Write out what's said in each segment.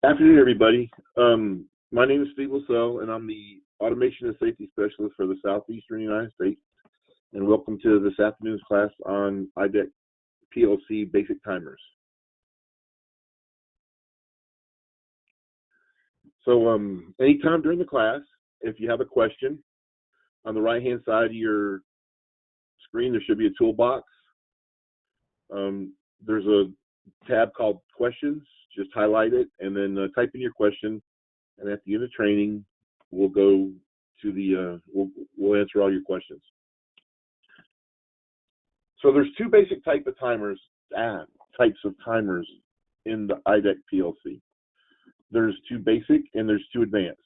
Afternoon, everybody. My name is Steve Lassell, and I'm the Automation and Safety Specialist for the Southeastern United States. And welcome to this afternoon's class on IDEC PLC Basic Timers. So anytime during the class, if you have a question, on the right-hand side of your screen, there should be a toolbox. There's a tab called Questions. Just highlight it and then type in your question. And at the end of training, we'll go to the we'll answer all your questions. So there's two basic types of timers in the IDEC PLC. There's two basic and there's two advanced.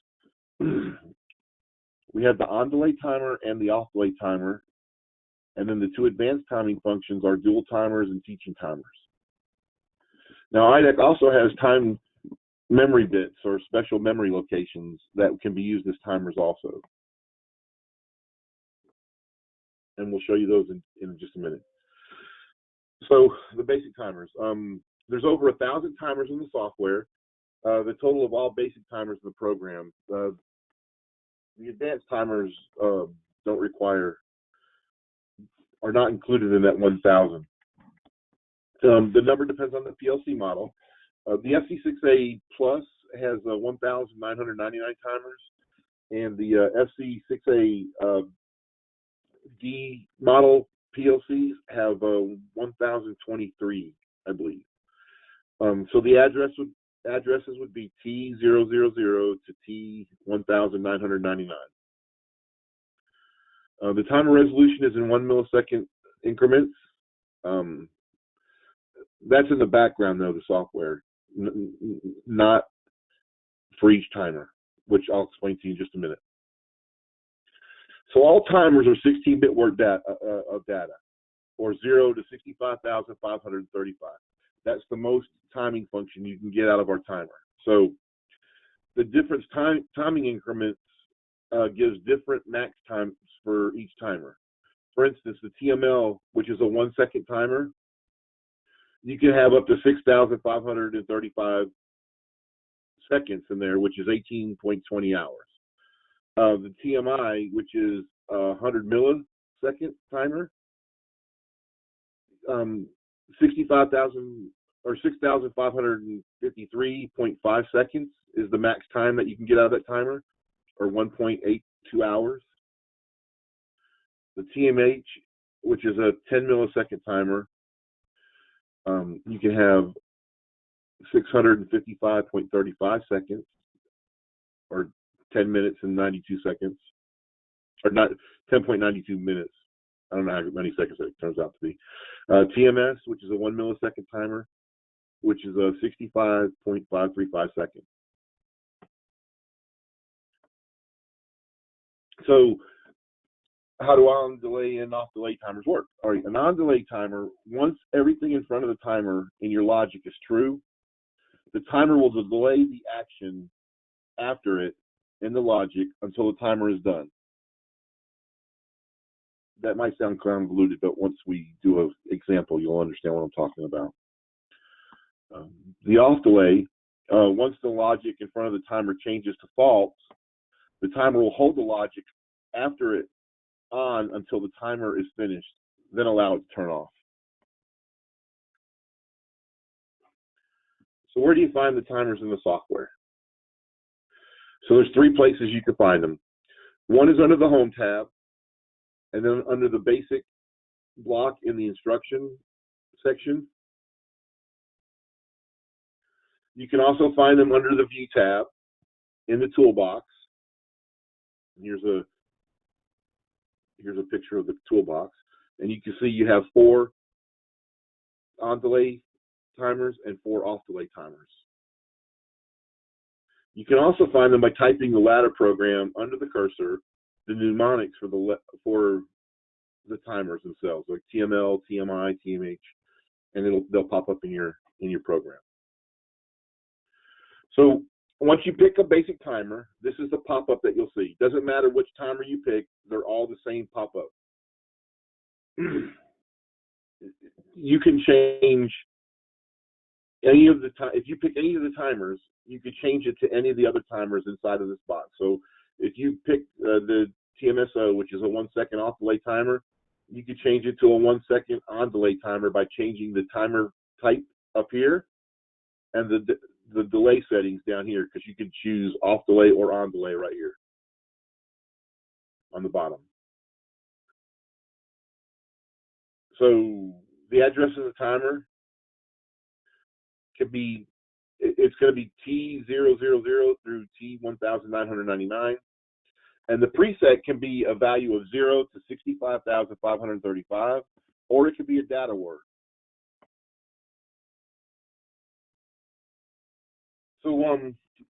We have the on-delay timer and the off-delay timer, and then the two advanced timing functions are dual timers and teaching timers. Now IDEC also has time memory bits or special memory locations that can be used as timers also. And we'll show you those in just a minute. So the basic timers. There's over 1,000 timers in the software. The total of all basic timers in the program. The advanced timers are not included in that 1,000. The number depends on the PLC model. The FC6A Plus has 1,999 timers, and the FC6A D model PLCs have 1,023, I believe. So the addresses would be T000 to T1999. The timer resolution is in 1 millisecond increments. That's in the background though, the software, not for each timer, which I'll explain to you in just a minute. So all timers are 16-bit word of data, or 0 to 65,535. That's the most timing function you can get out of our timer. So the different timing increments gives different max times for each timer. For instance, the TML, which is a 1-second timer, you can have up to 6,535 seconds in there, which is 18.20 hours. The TMI, which is a 100 millisecond timer, 65,000 or 6,553.5 seconds is the max time that you can get out of that timer, or 1.82 hours. The TMH, which is a 10 millisecond timer, you can have 655.35 seconds, or 10 minutes and 92 seconds, or not 10.92 minutes. I don't know how many seconds it turns out to be. TMS, which is a 1 millisecond timer, which is a 65.535 seconds. So how do on-delay and off-delay timers work? All right, an on-delay timer, once everything in front of the timer in your logic is true, the timer will delay the action after it in the logic until the timer is done. That might sound convoluted, but once we do an example, you'll understand what I'm talking about. The off-delay, once the logic in front of the timer changes to false, the timer will hold the logic after it on until the timer is finished, then allow it to turn off. So where do you find the timers in the software? So there's 3 places you can find them. One is under the Home tab, and then under the basic block in the instruction section. You can also find them under the View tab in the toolbox. Here's a picture of the toolbox, and you can see you have 4 on-delay timers and 4 off-delay timers. You can also find them by typing the ladder program under the cursor, the mnemonics for the timers themselves, like TML, TMI, TMH, and they'll pop up in your program. So once you pick a basic timer, this is the pop-up that you'll see. Doesn't matter which timer you pick, they're all the same pop-up. You can change any of the if you pick any of the timers, you could change it to any of the other timers inside of this box. So if you pick the TMSO, which is a 1 second off delay timer, you could change it to a 1 second on delay timer by changing the timer type up here and the delay settings down here, because you can choose off delay or on delay right here on the bottom. So the address of the timer could be, it's going to be T000 through T1999. And the preset can be a value of 0 to 65,535, or it could be a data word. So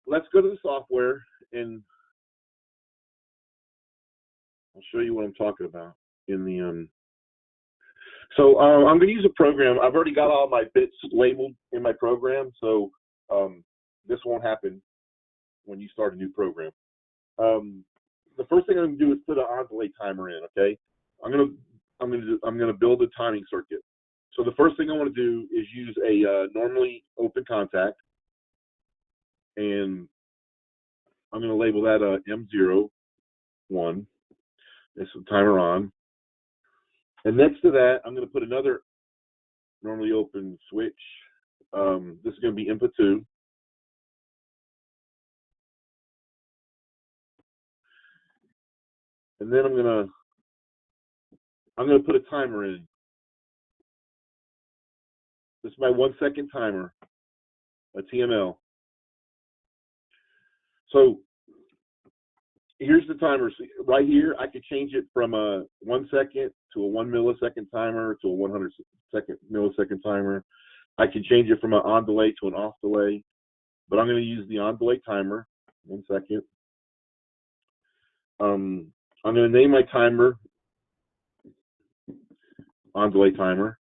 let's go to the software, and I'll show you what I'm talking about in the So I'm going to use a program. I've already got all my bits labeled in my program, so this won't happen when you start a new program. The first thing I'm going to do is put an on delay timer in. Okay, I'm going to build a timing circuit. So the first thing I want to do is use a normally open contact, and I'm going to label that M01. It's the timer on. And next to that, I'm going to put another normally open switch. This is going to be input 2. And then I'm going to put a timer in. This is my 1 second timer, a TML. So here's the timer. So right here, I could change it from a 1 second to a 1 millisecond timer to a 100 millisecond timer. I can change it from an on delay to an off delay, but I'm going to use the on delay timer. 1 second. I'm going to name my timer on delay timer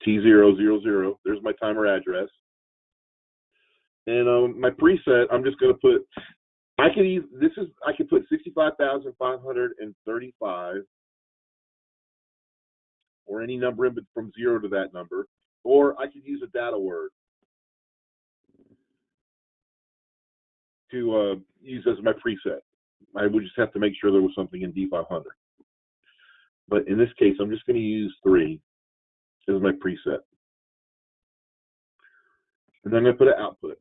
T000. There's my timer address. And my preset, I'm just going to put, I could put 65,535 or any number from 0 to that number, or I could use a data word to use as my preset. I would just have to make sure there was something in D500. But in this case, I'm just going to use 3 as my preset. And then I'm going to put an output.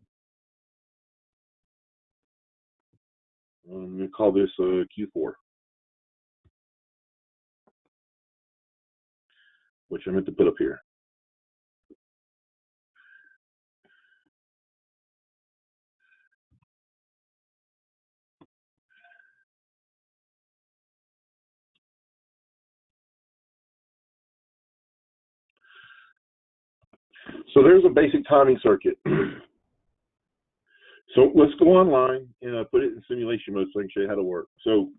I'm going to call this Q4, which I meant to put up here. So there's a basic timing circuit. So let's go online and put it in simulation mode so I can show you how to work. So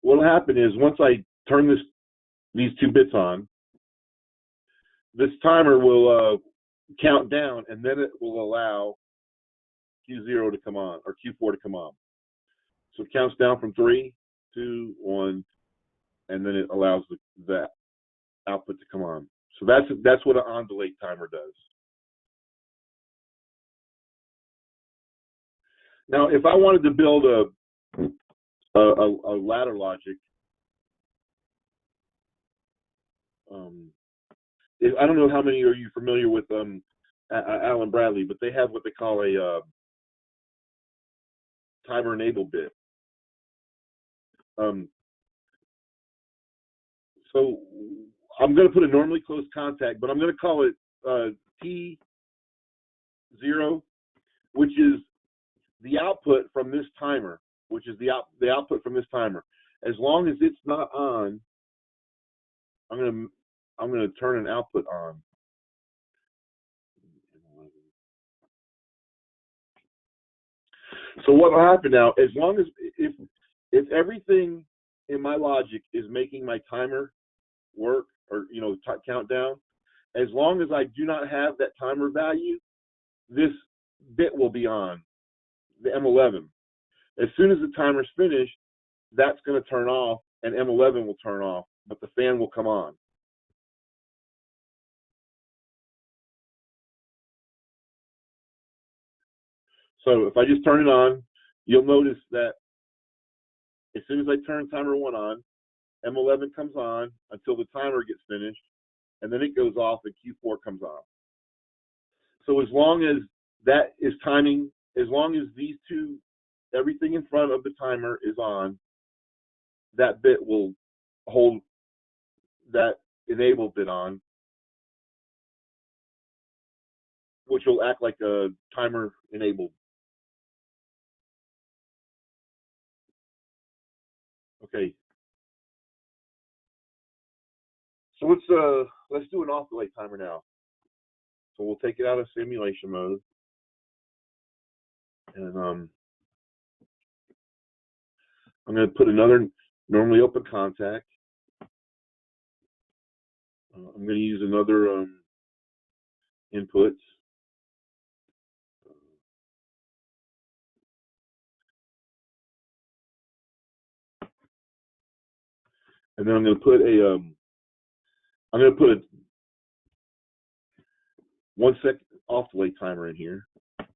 what will happen is once I turn these 2 bits on, this timer will count down, and then it will allow Q0 to come on, or Q4 to come on. So it counts down from 3, 2, 1, and then it allows that output to come on. So that's what an on delay timer does. Now, if I wanted to build a ladder logic, I don't know how many are you familiar with Allen Bradley, but they have what they call a timer enable bit. So I'm going to put a normally closed contact, but I'm going to call it T0, which is the output from this timer, which is the output from this timer. As long as it's not on, I'm going to turn an output on. So what will happen now? As long as if everything in my logic is making my timer work, or count down, as long as I do not have that timer value, this bit will be on, the M11. As soon as the timer's finished, that's going to turn off, and M11 will turn off, but the fan will come on. So if I just turn it on, you'll notice that as soon as I turn timer 1 on, M11 comes on until the timer gets finished, and then it goes off and Q4 comes on. So as long as that is timing, as long as these two, everything in front of the timer is on, that bit will hold that enable bit on, which will act like a timer enabled. Okay. So let's do an off delay timer now. So we'll take it out of simulation mode, and I'm going to put another normally open contact. I'm going to use another input. And then I'm going to put a 1 second off delay timer in here, and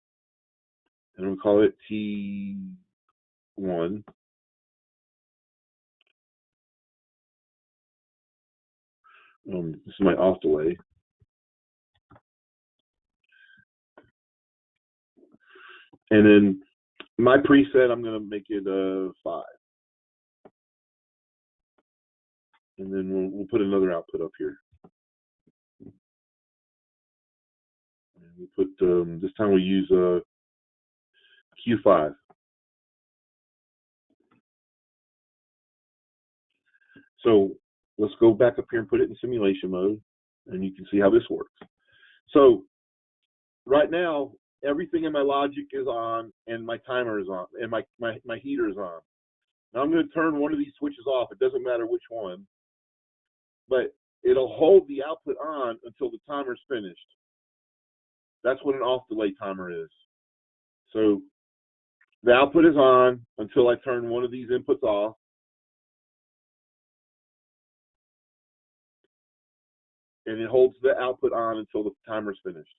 I'm going to call it T1. This is my off delay. And then my preset, I'm going to make it 5. And then we'll put another output up here. And we put this time we use Q5. So let's go back up here and put it in simulation mode, and you can see how this works. So right now, everything in my logic is on, and my timer is on, and my heater is on. Now I'm going to turn one of these switches off. It doesn't matter which one, but it'll hold the output on until the timer's finished. That's what an off delay timer is. So the output is on until I turn one of these inputs off. And it holds the output on until the timer's finished.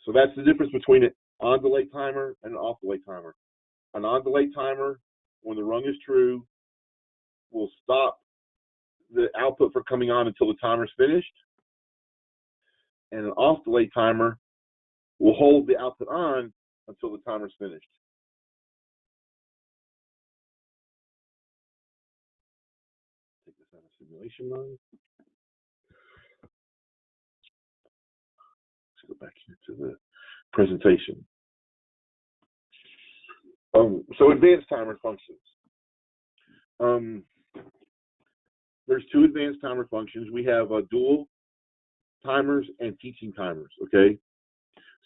So that's the difference between an on delay timer and an off delay timer. An on delay timer, when the rung is true, will stop the output from coming on until the timer's finished. And an off delay timer will hold the output on until the timer's finished. Take this out of simulation mode. Let's go back here to the presentation. So advanced timer functions. There's 2 advanced timer functions. We have dual timers and teaching timers, okay?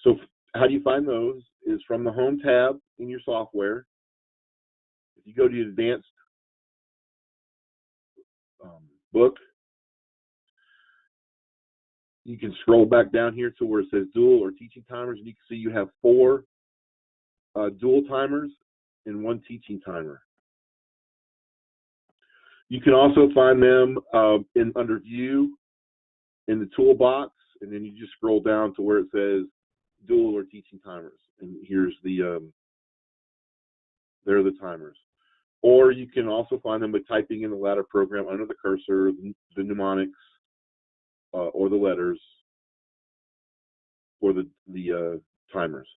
So how do you find those? Is from the Home tab in your software. If you go to the advanced book, you can scroll back down here to where it says dual or teaching timers, and you can see you have 4 dual timers and 1 teaching timer. You can also find them under view in the toolbox, and then you just scroll down to where it says dual or teaching timers, and here's the there are the timers. Or you can also find them by typing in the ladder program under the cursor, the mnemonics, or the letters for the timers.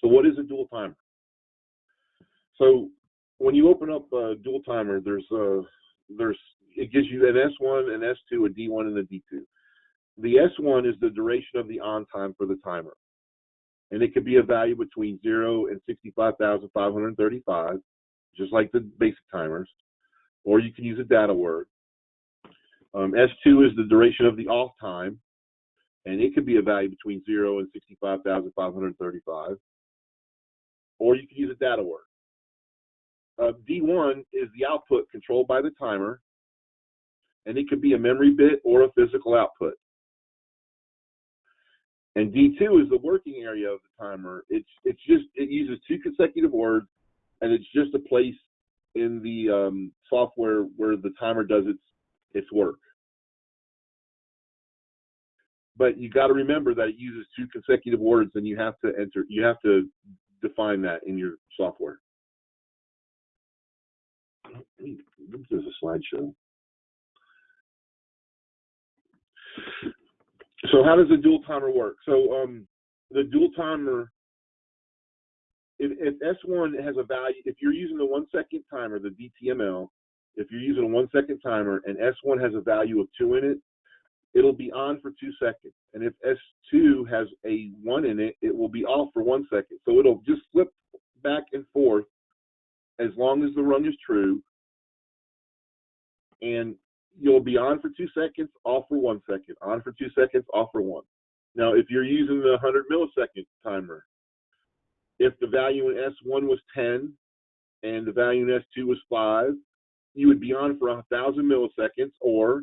So what is a dual timer? So when you open up a dual timer, it gives you an S1, an S2, a D1, and a D2. The S1 is the duration of the on time for the timer, and it could be a value between 0 and 65,535, just like the basic timers, or you can use a data word. S2 is the duration of the off time, and it could be a value between 0 and 65,535, or you can use a data word. D1 is the output controlled by the timer, and it could be a memory bit or a physical output. And D2 is the working area of the timer. It uses 2 consecutive words, and it's just a place in the software where the timer does its work. but you got to remember that it uses 2 consecutive words, and you have to define that in your software. There's a slideshow. So how does the dual timer work? So the dual timer, if S1 has a value, if you're using the 1 second timer, the DTML, if you're using a 1 second timer and S1 has a value of 2 in it, it'll be on for 2 seconds. And if S2 has a 1 in it, it will be off for 1 second. So it'll just flip back and forth as long as the rung is true. And you'll be on for 2 seconds, off for 1 second, on for 2 seconds, off for 1. Now, if you're using the 100 millisecond timer, if the value in S1 was 10 and the value in S2 was 5, you would be on for 1,000 milliseconds or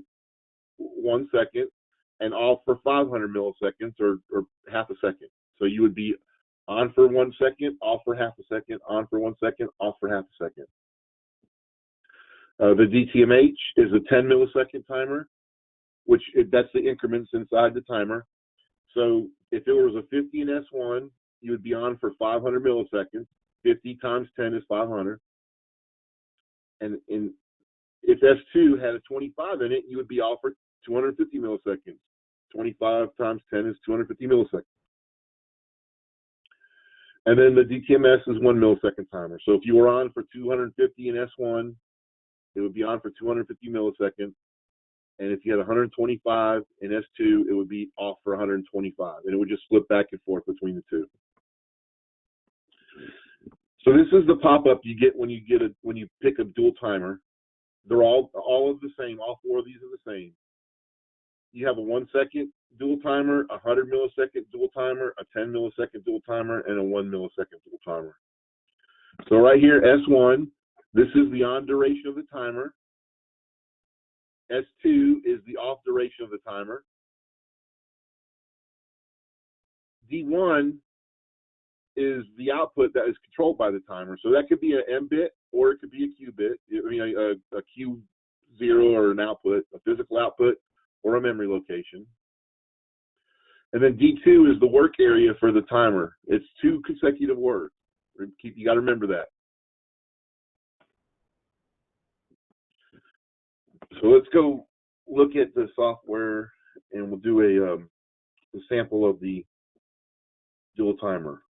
1 second, and off for 500 milliseconds or half a second. So you would be on for 1 second, off for half a second, on for 1 second, off for half a second. The DTMH is a 10 millisecond timer, which that's the increments inside the timer. So if it was a 50 in S1, you would be on for 500 milliseconds. 50 times 10 is 500. And if S2 had a 25 in it, you would be off for 250 milliseconds. 25 times 10 is 250 milliseconds. And then the DTMS is 1 millisecond timer. So if you were on for 250 in S1, it would be on for 250 milliseconds. And if you had 125 in S2, it would be off for 125. And it would just flip back and forth between the two. So this is the pop-up you get when you pick a dual timer. They're all of the same. All 4 of these are the same. You have a 1 second dual timer, a 100 millisecond dual timer, a 10 millisecond dual timer, and a 1 millisecond dual timer. So right here, S1, this is the on duration of the timer. S2 is the off duration of the timer. D1 is the output that is controlled by the timer. So that could be an M bit or it could be a Q bit. I mean, a Q0 or an output, a physical output, or a memory location. And then D2 is the work area for the timer. It's 2 consecutive words. You got to remember that. So let's go look at the software, and we'll do a sample of the dual timer.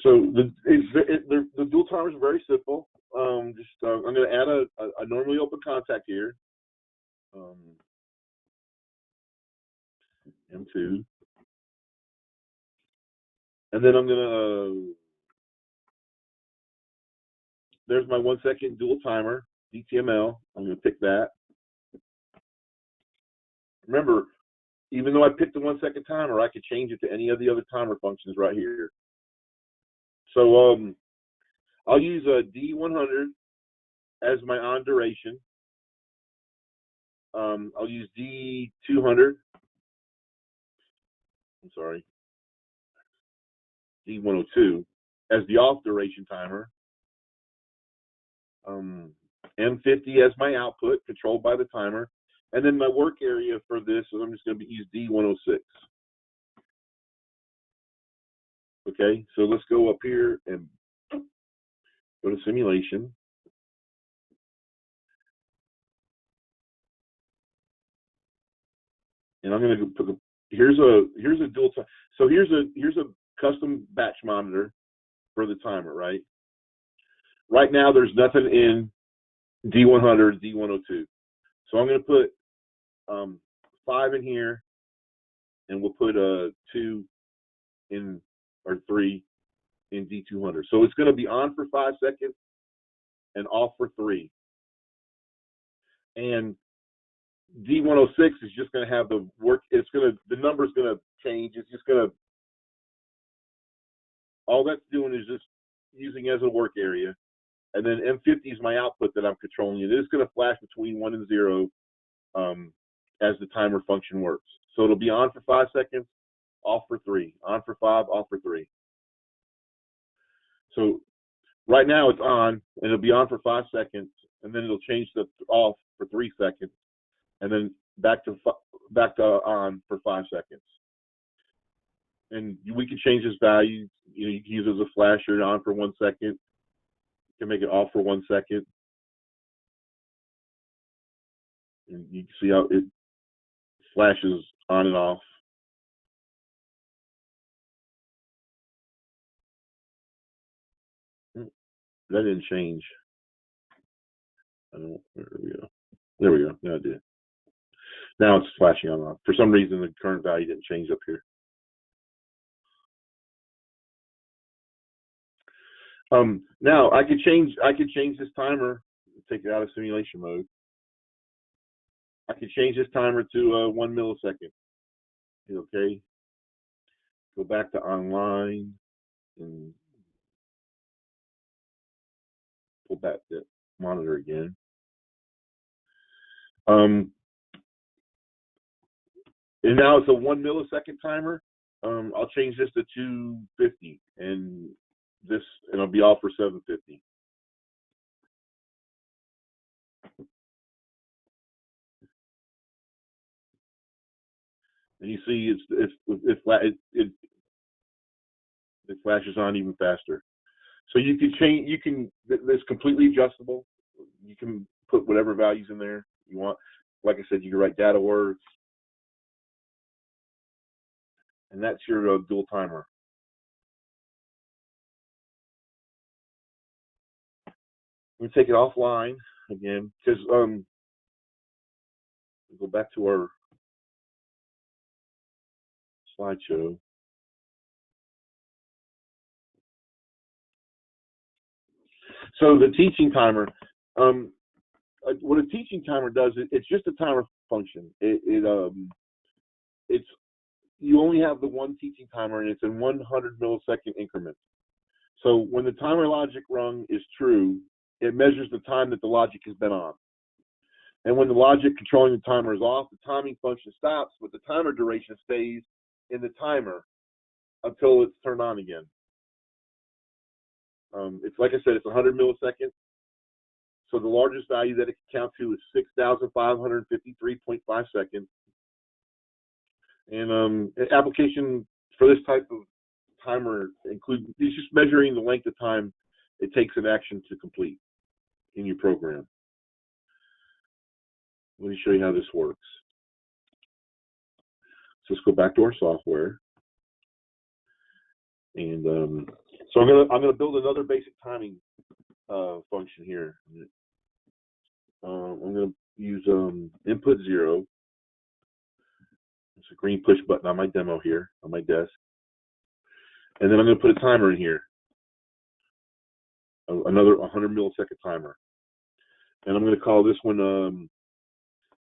So the dual timer is very simple. I'm going to add a normally open contact here. M2. And then I'm going to, there's my 1 second dual timer, DTML. I'm going to pick that. Remember, even though I picked the 1 second timer, I could change it to any of the other timer functions right here. So I'll use a D100 as my on duration. I'll use D200. I'm sorry, D102 as the off duration timer. M50 as my output, controlled by the timer. And then my work area for this is I'm just going to use D106. Okay, so let's go up here and go to simulation. And I'm going to put here's a dual time. So here's a custom batch monitor for the timer, right? Right now there's nothing in D100, D102. So I'm going to put 5 in here, and we'll put 2 in, or 3 in D200. So it's going to be on for 5 seconds and off for 3. And D106 is just going to have the work. The number's going to change. It's just going to, all that's doing is just using as a work area. And then M50 is my output that I'm controlling. It is going to flash between 1 and 0 as the timer function works. So it'll be on for 5 seconds, off for 3, on for 5, off for 3. So Right now it's on, and it'll be on for 5 seconds, and then it'll change to off for 3 seconds, and then back to on for 5 seconds. And we can change this value. You know, you can use it as a flasher, on for 1 second. You can make it off for 1 second. And you can see how it flashes on and off. That didn't change. I don't. There we go. There we go. Yeah, it did. Now it's flashing on and off. For some reason, the current value didn't change up here. Now I could change this timer, take it out of simulation mode. I could change this timer to 1 millisecond. Okay. Go back to online and pull back the monitor again. And now it's a 1 millisecond timer. I'll change this to 250, and it'll be off for 750. And you see it flashes on even faster. So you can change. It's completely adjustable. You can put whatever values in there you want. Like I said, you can write data words, and that's your dual timer. We take it offline again because we'll go back to our slideshow. So the teaching timer, what a teaching timer does, it's just a timer function. It's you only have the one teaching timer, and it's in 100 millisecond increments. So when the timer logic rung is true, it measures the time that the logic has been on. And when the logic controlling the timer is off, the timing function stops, but the timer duration stays in the timer until it's turned on again. It's like I said, it's 100 milliseconds. So the largest value that it can count to is 6,553.5 seconds. And application for this type of timer includes, it's just measuring the length of time it takes an action to complete in your program. Let me show you how this works. So let's go back to our software. And so I'm gonna build another basic timing function here. I'm gonna use input 0. It's a green push button on my demo here on my desk. And then I'm gonna put a timer in here, another 100 millisecond timer. And I'm gonna call this one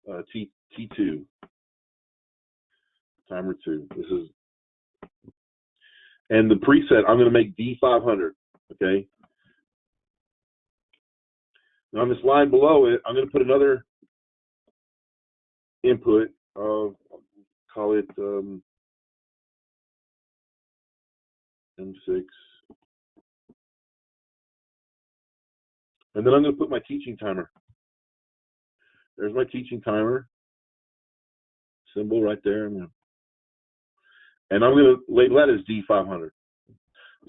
T2, timer 2. This is, and the preset I'm gonna make D500. Okay. Now on this line below it, I'm going to put another input of, call it M6. And then I'm going to put my teaching timer. There's my teaching timer symbol right there. And I'm going to label that as D500.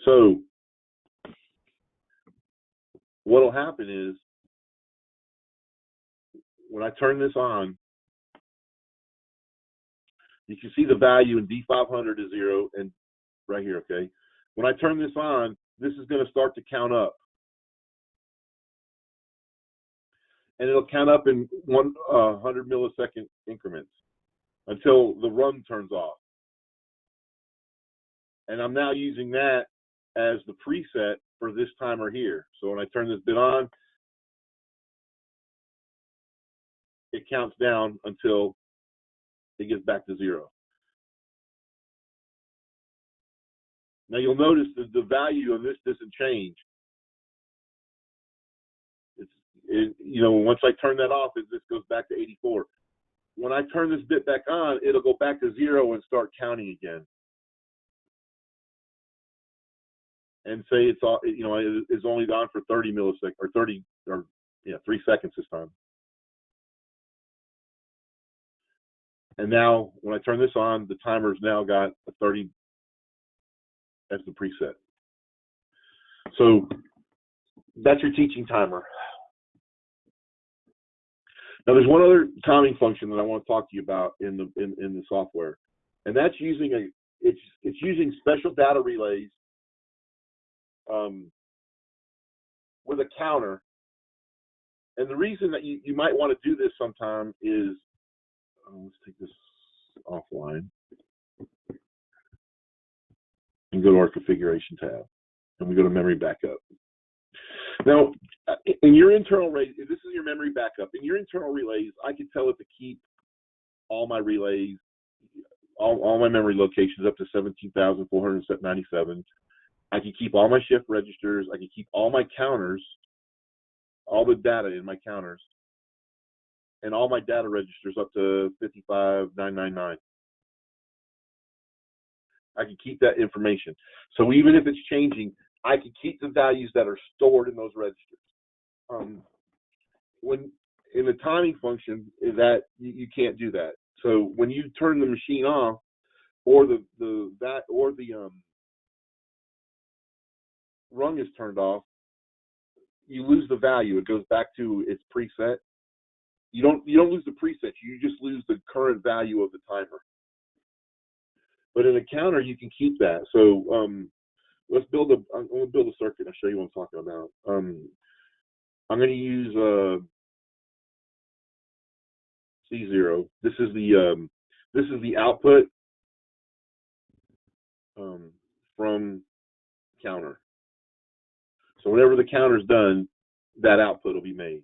So what will happen is, when I turn this on, you can see the value in D500 is 0, and right here, okay? When I turn this on, this is going to start to count up. And it'll count up in 100 millisecond increments until the run turns off. And I'm now using that as the preset for this timer here. So when I turn this bit on, it counts down until it gets back to 0. Now you'll notice that the value of this doesn't change. You know, once I turn that off, this goes back to 84. When I turn this bit back on, it'll go back to 0 and start counting again. and say it's all, is only on for 30 milliseconds or 3 seconds this time. And now when I turn this on, the timer's now got a 30 as the preset. So that's your teaching timer. Now there's one other timing function that I want to talk to you about in the software, and that's using it's using special data relays with a counter. And the reason that you might want to do this sometime is, let's take this offline and go to our configuration tab, and we go to memory backup. Now, in your internal relays, this is your memory backup. In your internal relays, I can tell it to keep all my relays, all my memory locations up to 17,497. I can keep all my shift registers. I can keep all my counters, all the data in my counters, and all my data registers up to 55,999. I can keep that information. So even if it's changing, I can keep the values that are stored in those registers. When in the timing function, is that you can't do that. So when you turn the machine off, or the rung is turned off, you lose the value. It goes back to its preset. You don't lose the preset. You just lose the current value of the timer. But in a counter, you can keep that. So I'm going to build a circuit. I'll show you what I'm talking about. I'm going to use C0. This is the output from counter. So whenever the counter's done, that output will be made,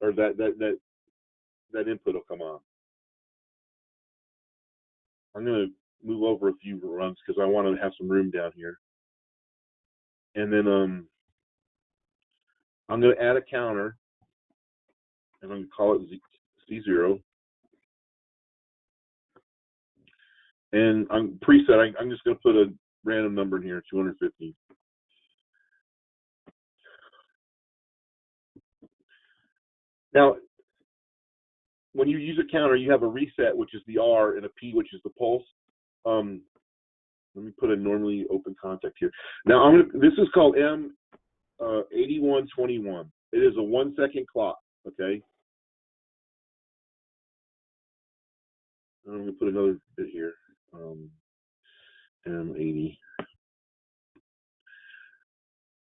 or that input will come on. I'm going to move over a few runs because I want to have some room down here. And then I'm going to add a counter, and I'm going to call it C0. And I'm preset. I'm just going to put a random number in here, 250. Now, when you use a counter, you have a reset, which is the R, and a P, which is the pulse. Let me put a normally open contact here. Now, this is called M8121. It is a 1 second clock, okay? I'm going to put another bit here, M80.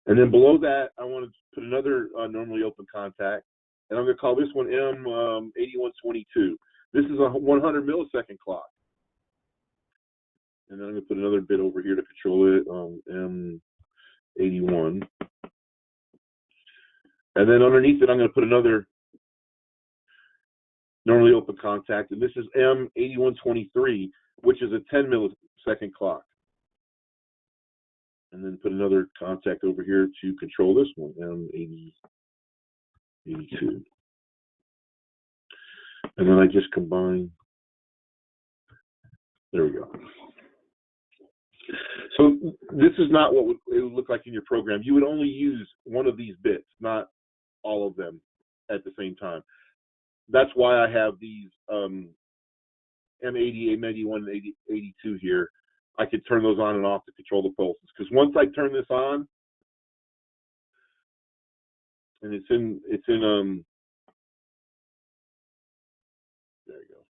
And then below that, I want to put another normally open contact, and I'm going to call this one M8122. This is a 100 millisecond clock. And then I'm going to put another bit over here to control it, M81. And then underneath it, I'm going to put another normally open contact, and this is M8123, which is a 10 millisecond clock. And then put another contact over here to control this one, M82. And then I just combine. There we go. So this is not what it would look like in your program. You would only use one of these bits, not all of them at the same time. That's why I have these M80, M81, and 82 here. I could turn those on and off to control the pulses. Because once I turn this on, and it's in there you go.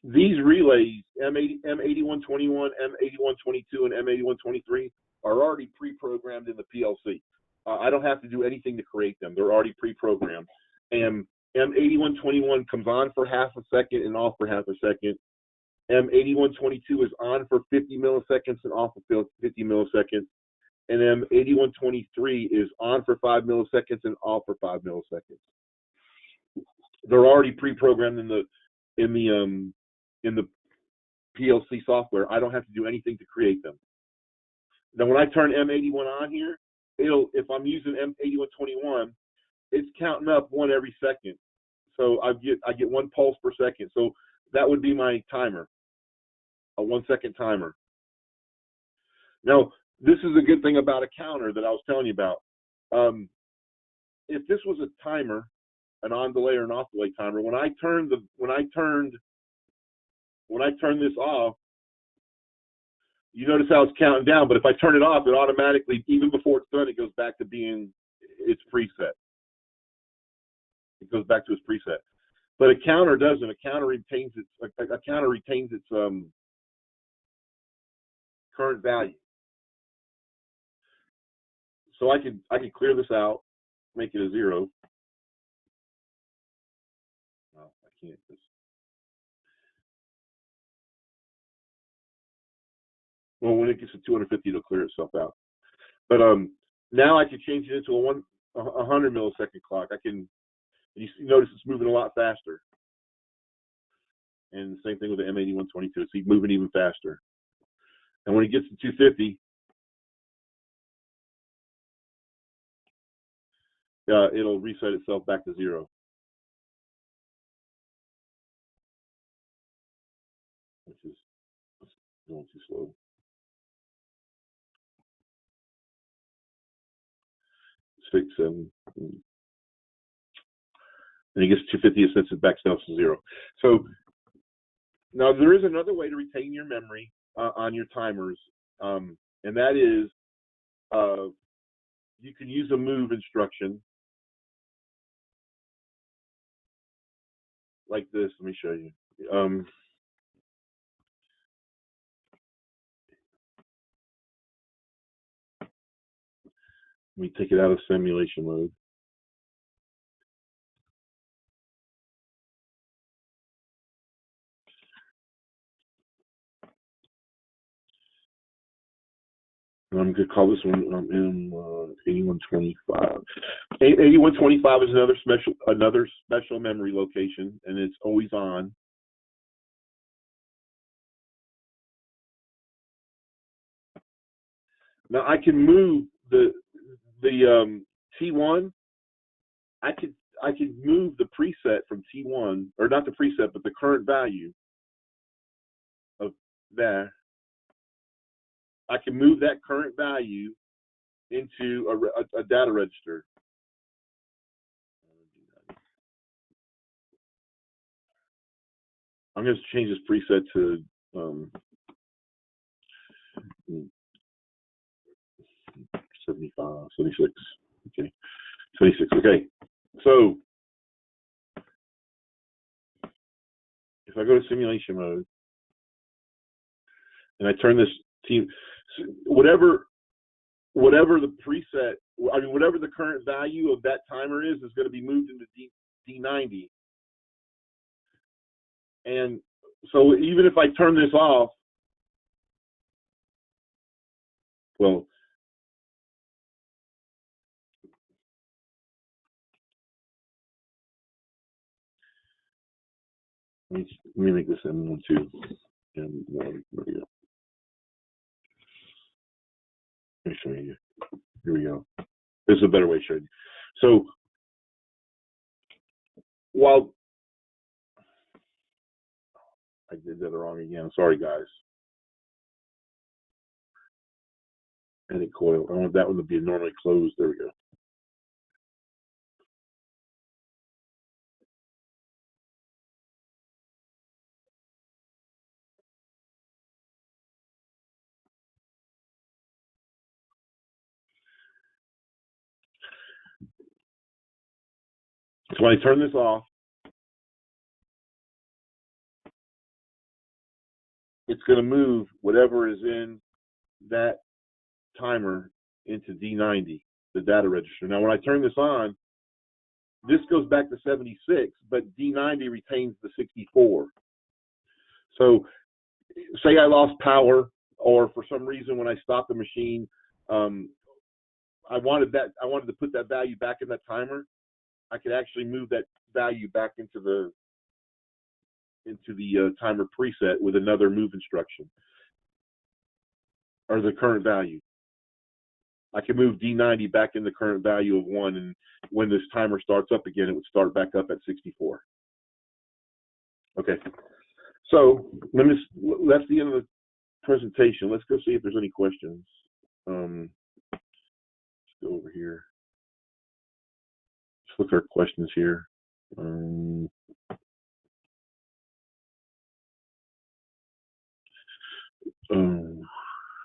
These relays, M8121, M8122, and M8123, are already pre-programmed in the PLC. I don't have to do anything to create them. They're already pre-programmed. And M8121 comes on for half a second and off for half a second. M8122 is on for 50 milliseconds and off for 50 milliseconds. And M8123 is on for 5 milliseconds and off for 5 milliseconds. They're already pre-programmed in the PLC software. I don't have to do anything to create them. Now, when I turn M81 on here, if I'm using M8121, it's counting up one every second. So I get 1 pulse per second. So that would be my timer, a 1 second timer. Now, this is a good thing about a counter that I was telling you about. If this was a timer, an on delay or an off delay timer, when I turn this off, you notice how it's counting down. But if I turn it off, it automatically, even before it's done, it goes back to being its preset. It goes back to its preset. But a counter doesn't. A counter retains its current value. So I could clear this out, make it a 0. No, I can't. Well, when it gets to 250, it'll clear itself out. But now I can change it into a 100 millisecond clock. You notice it's moving a lot faster. And the same thing with the M8122. It's moving even faster. And when it gets to 250, it'll reset itself back to 0. Which is going too slow. Six, 7. And it gets to 250, it sets it back down to 0. So now there is another way to retain your memory on your timers, and that is you can use a move instruction like this. Let me show you. Let me take it out of simulation mode. And I'm going to call this one M8125. 8125 is another special memory location, and it's always on. Now I can move the T1. I could move the preset from T1, or not the preset, but the current value of there. I can move that current value into a data register. I'm going to change this preset to 75, 76. Okay, 76. Okay, so if I go to simulation mode and I turn this whatever the preset, whatever the current value of that timer is going to be moved into D90. And so even if I turn this off, well, let me make this M12 and 1. There we go. Let me show you. Here we go. This is a better way to show you. So while I did that wrong again, sorry guys. Edit coil. I want that one to be normally closed. There we go. So when I turn this off, it's going to move whatever is in that timer into D90, the data register. Now, when I turn this on, this goes back to 76, but D90 retains the 64. So say I lost power, or for some reason when I stopped the machine, I wanted to put that value back in that timer. I could actually move that value back into the timer preset with another move instruction, or the current value. I can move D90 back in the current value of 1, and when this timer starts up again, it would start back up at 64. Okay, so that's the end of the presentation. Let's go see if there's any questions. Let's go over here. Let's look at our questions here.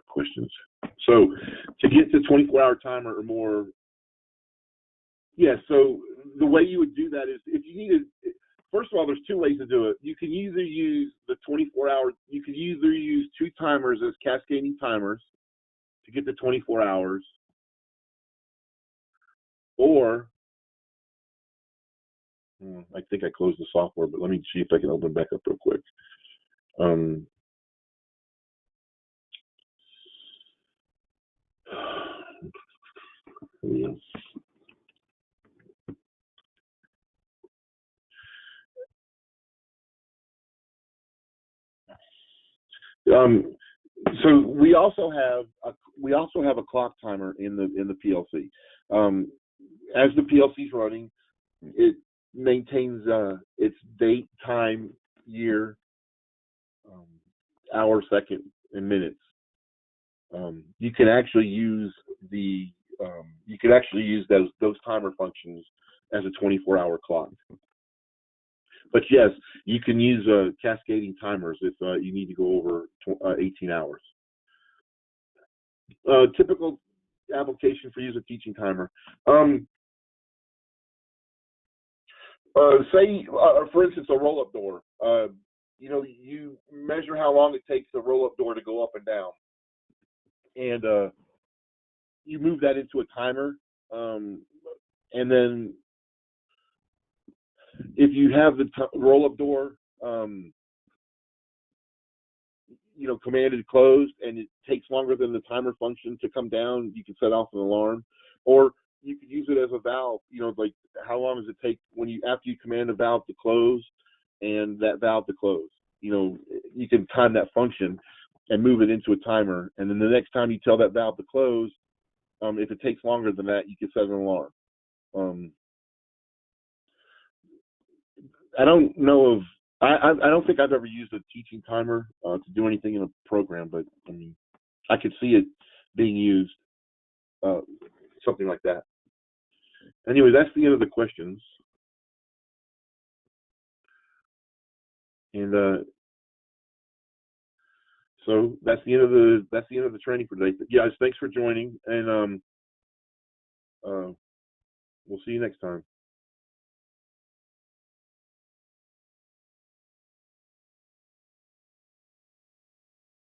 Questions. So to get to 24-hour timer or more, yeah, so the way you would do that is if you needed, first of all, there's two ways to do it. You can either use the 24-hour, you can either use two timers as cascading timers to get to 24 hours, or I think I closed the software, but let me see if I can open it back up real quick. So we also have a clock timer in the PLC. As the PLC is running, it maintains its date, time, year, hour, second, and minutes. You can actually use those timer functions as a 24-hour clock. But yes, you can use cascading timers if you need to go over 18 hours. Typical application for use a teaching timer. Say, for instance, a roll-up door. You measure how long it takes a roll-up door to go up and down, and you move that into a timer, and then if you have the roll-up door, commanded closed, and it takes longer than the timer function to come down, you can set off an alarm, or you could use it as a valve. Like how long does it take after you command a valve to close and that valve to close? You can time that function and move it into a timer, and then the next time you tell that valve to close, if it takes longer than that, you can set an alarm. I don't know of. I don't think I've ever used a teaching timer to do anything in a program, but I mean, I could see it being used, something like that. Anyway, that's the end of the questions, and so that's the end of the training for today. But guys, thanks for joining, and we'll see you next time.